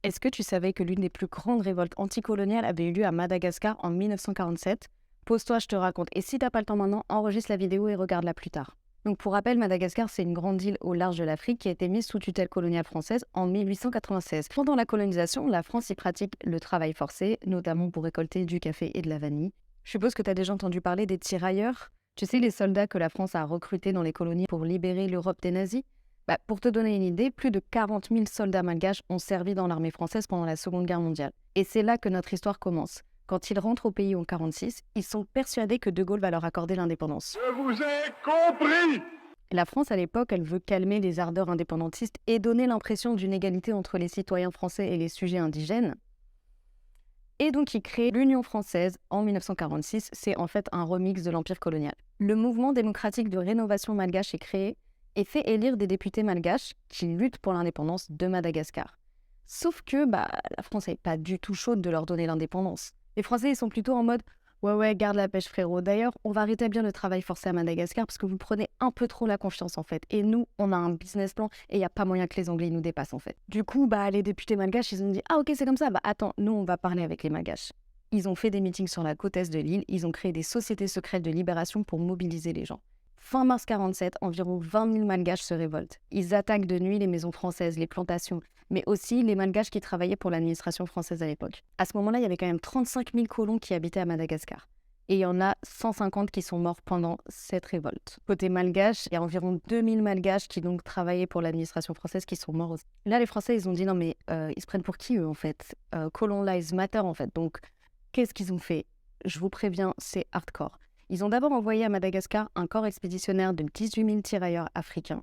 Est-ce que tu savais que l'une des plus grandes révoltes anticoloniales avait eu lieu à Madagascar en 1947? Pose-toi, je te raconte. Et si t'as pas le temps maintenant, enregistre la vidéo et regarde-la plus tard. Donc pour rappel, Madagascar, c'est une grande île au large de l'Afrique qui a été mise sous tutelle coloniale française en 1896. Pendant la colonisation, la France y pratique le travail forcé, notamment pour récolter du café et de la vanille. Je suppose que tu as déjà entendu parler des tirailleurs. Tu sais, les soldats que la France a recrutés dans les colonies pour libérer l'Europe des nazis. Pour te donner une idée, plus de 40 000 soldats malgaches ont servi dans l'armée française pendant la Seconde Guerre mondiale. Et c'est là que notre histoire commence. Quand ils rentrent au pays en 1946, ils sont persuadés que De Gaulle va leur accorder l'indépendance. Je vous ai compris! La France, à l'époque, elle veut calmer les ardeurs indépendantistes et donner l'impression d'une égalité entre les citoyens français et les sujets indigènes. Et donc, ils créent l'Union française en 1946. C'est en fait un remix de l'Empire colonial. Le mouvement démocratique de rénovation malgache est créé et fait élire des députés malgaches qui luttent pour l'indépendance de Madagascar. Sauf que la France n'est pas du tout chaude de leur donner l'indépendance. Les Français, ils sont plutôt en mode « Ouais, garde la pêche frérot. D'ailleurs, on va rétablir le travail forcé à Madagascar parce que vous prenez un peu trop la confiance en fait. Et nous, on a un business plan et il n'y a pas moyen que les Anglais nous dépassent en fait. » Du coup, les députés malgaches, ils ont dit « Ah ok, c'est comme ça. Attends, nous, on va parler avec les malgaches. » Ils ont fait des meetings sur la côte est de l'île. Ils ont créé des sociétés secrètes de libération pour mobiliser les gens. Fin mars 1947, environ 20 000 malgaches se révoltent. Ils attaquent de nuit les maisons françaises, les plantations, mais aussi les malgaches qui travaillaient pour l'administration française à l'époque. À ce moment-là, il y avait quand même 35 000 colons qui habitaient à Madagascar. Et il y en a 150 qui sont morts pendant cette révolte. Côté malgache, il y a environ 2000 malgaches qui donc travaillaient pour l'administration française qui sont morts aussi. Là, les Français, ils ont dit non mais ils se prennent pour qui eux en fait? Colon Lives Matter en fait. Donc, qu'est-ce qu'ils ont fait? Je vous préviens, c'est hardcore. Ils ont d'abord envoyé à Madagascar un corps expéditionnaire de 18 000 tirailleurs africains.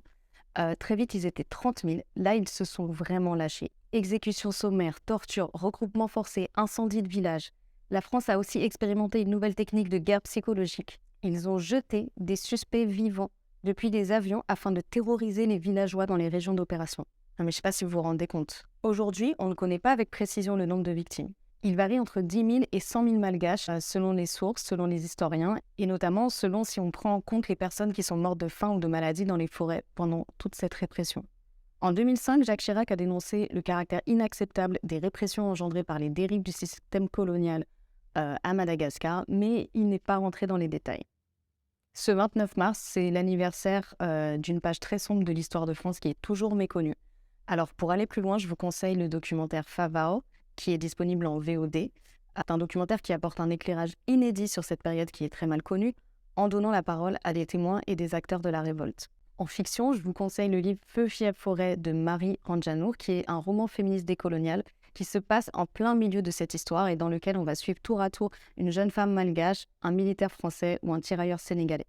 Très vite, ils étaient 30 000. Là, ils se sont vraiment lâchés. Exécutions sommaires, tortures, regroupements forcés, incendies de villages. La France a aussi expérimenté une nouvelle technique de guerre psychologique. Ils ont jeté des suspects vivants depuis des avions afin de terroriser les villageois dans les régions d'opération. Non, mais je ne sais pas si vous vous rendez compte. Aujourd'hui, on ne connaît pas avec précision le nombre de victimes. Il varie entre 10 000 et 100 000 malgaches selon les sources, selon les historiens, et notamment selon si on prend en compte les personnes qui sont mortes de faim ou de maladie dans les forêts pendant toute cette répression. En 2005, Jacques Chirac a dénoncé le caractère inacceptable des répressions engendrées par les dérives du système colonial à Madagascar, mais il n'est pas rentré dans les détails. Ce 29 mars, c'est l'anniversaire d'une page très sombre de l'histoire de France qui est toujours méconnue. Alors pour aller plus loin, je vous conseille le documentaire Favao, qui est disponible en VOD. C'est un documentaire qui apporte un éclairage inédit sur cette période qui est très mal connue, en donnant la parole à des témoins et des acteurs de la révolte. En fiction, je vous conseille le livre Feu, fièvre, forêt de Marie Ranjanour, qui est un roman féministe décolonial qui se passe en plein milieu de cette histoire et dans lequel on va suivre tour à tour une jeune femme malgache, un militaire français ou un tirailleur sénégalais.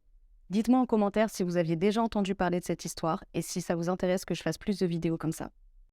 Dites-moi en commentaire si vous aviez déjà entendu parler de cette histoire et si ça vous intéresse que je fasse plus de vidéos comme ça.